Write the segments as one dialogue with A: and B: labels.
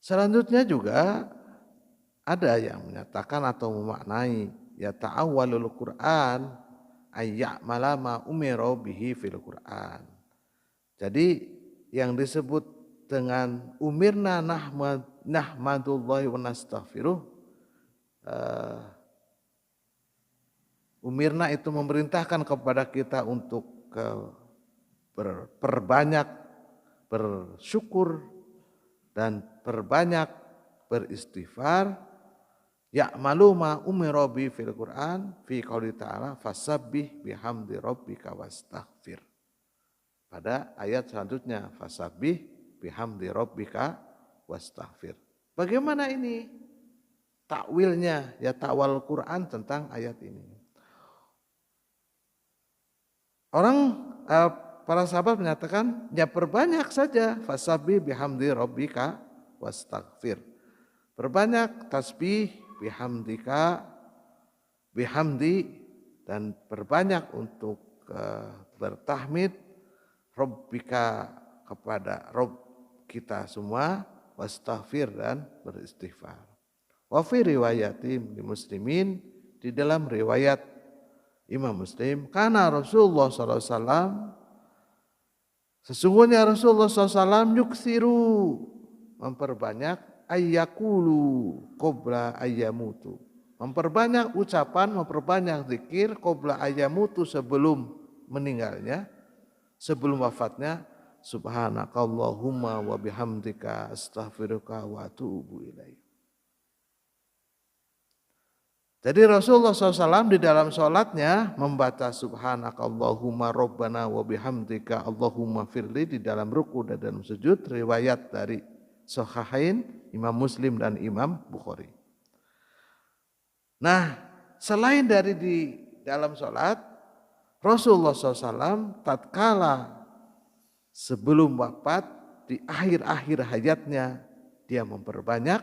A: Selanjutnya juga ada yang menyatakan atau memaknai ya ta'awwalul Qur'an ayya'mala ma umira bihi fil Qur'an. Jadi yang disebut dengan umirna nahmadullahi wa nastaghfiruh, umirna itu memerintahkan kepada kita untuk berbanyak bersyukur dan berbanyak beristighfar. Ya'malu ma umira bi fil Qur'an fi qouli ta'ala fasabbih bihamdi rabbika wastaghfir. Pada ayat selanjutnya fasabbih bihamdi rabbika wastaghfir. Bagaimana ini takwilnya ya takwal Quran tentang ayat ini? Para sahabat menyatakan ya perbanyak saja fasabbih bihamdi rabbika wastaghfir. Perbanyak tasbih bihamdika bihamdi dan perbanyak untuk bertahmid rabbika kepada Rabb kita semua wastaghfir dan beristighfar. Wa fi riwayatin muslimin di dalam riwayat Imam Muslim karena Rasulullah SAW sesungguhnya Rasulullah SAW yuksiru memperbanyak ayyakulu qabla ayyamutu. Memperbanyak ucapan, memperbanyak zikir qabla ayyamutu sebelum meninggalnya, sebelum wafatnya. Subhanakallahumma wa bihamdika astaghfiruka wa atubu ilaik. Jadi Rasulullah SAW di dalam sholatnya membaca subhanakallahumma rabbana wa bihamdika Allahumma firli di dalam ruku dan dalam sujud, riwayat dari Sahihain Imam Muslim dan Imam Bukhari. Nah, selain dari di dalam sholat, Rasulullah SAW tatkala sebelum wafat di akhir-akhir hayatnya dia memperbanyak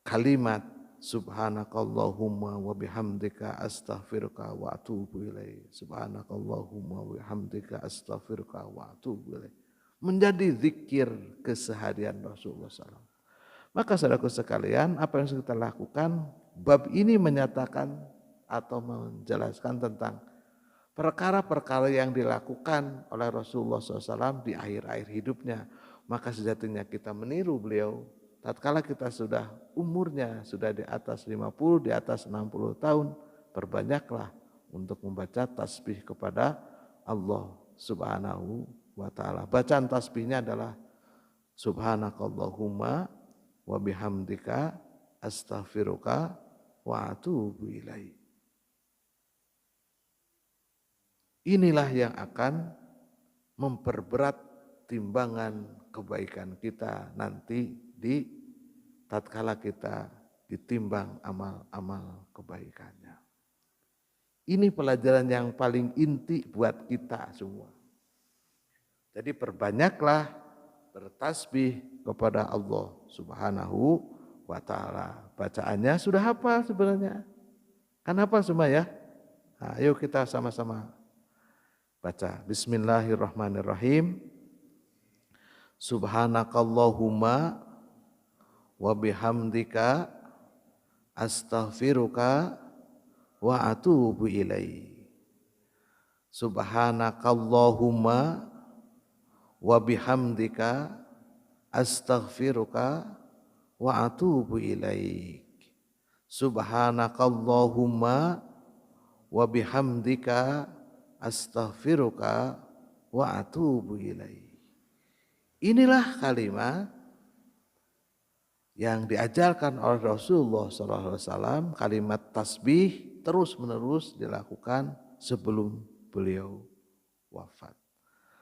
A: kalimat subhanakallahumma wa bihamdika astaghfiruka wa atubu ilaik. Subhanakallahumma wa bihamdika astaghfiruka wa atubu ilaik. Menjadi zikir keseharian Rasulullah SAW. Maka saudaraku sekalian, apa yang kita lakukan, bab ini menyatakan atau menjelaskan tentang perkara-perkara yang dilakukan oleh Rasulullah SAW di akhir-akhir hidupnya. Maka sejatinya kita meniru beliau, tatkala kita sudah umurnya sudah di atas 50, di atas 60 tahun, perbanyaklah untuk membaca tasbih kepada Allah Subhanahu wa ta'ala. Bacaan tasbihnya adalah subhanakallahumma wa bihamdika astaghfiruka wa atubu ilaik. Inilah yang akan memperberat timbangan kebaikan kita nanti di tatkala kita ditimbang amal-amal kebaikannya. Ini pelajaran yang paling inti buat kita semua. Jadi perbanyaklah bertasbih kepada Allah Subhanahu wa ta'ala. Bacaannya sudah hafal sebenarnya. Kan hafal semua ya? Nah, ayo kita sama-sama baca. Bismillahirrahmanirrahim. Subhanakallahumma wa bihamdika astaghfiruka wa atubu ilaik. Subhanakallahumma wa bihamdika astaghfiruka wa atubu ilaik. Subhanakallahumma wa bihamdika astaghfiruka wa atubu ilaik. Inilah kalimat yang diajarkan oleh Rasulullah SAW, kalimat tasbih terus menerus dilakukan sebelum beliau wafat.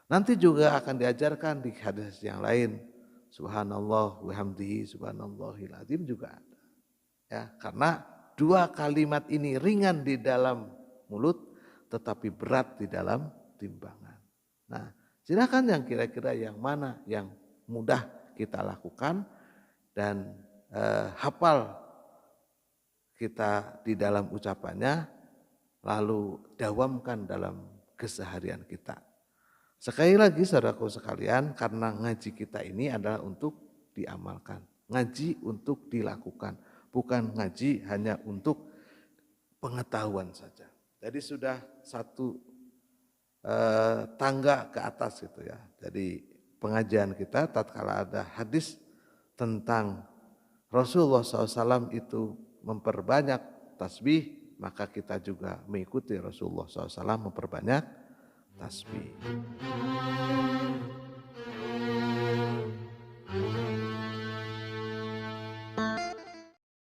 A: Nanti juga akan diajarkan di hadis yang lain. Subhanallah wa hamdihi subhanallahil azim juga ada. Ya, karena dua kalimat ini ringan di dalam mulut tetapi berat di dalam timbangan. Nah, silakan yang kira-kira yang mana yang mudah kita lakukan dan hafal kita di dalam ucapannya, lalu dawamkan dalam keseharian kita. Sekali lagi saudaraku sekalian, karena ngaji kita ini adalah untuk diamalkan. Ngaji untuk dilakukan, bukan ngaji hanya untuk pengetahuan saja. Jadi sudah satu tangga ke atas gitu ya. Jadi pengajian kita tatkala ada hadis tentang Rasulullah SAW itu memperbanyak tasbih, maka kita juga mengikuti Rasulullah SAW memperbanyak tasbih.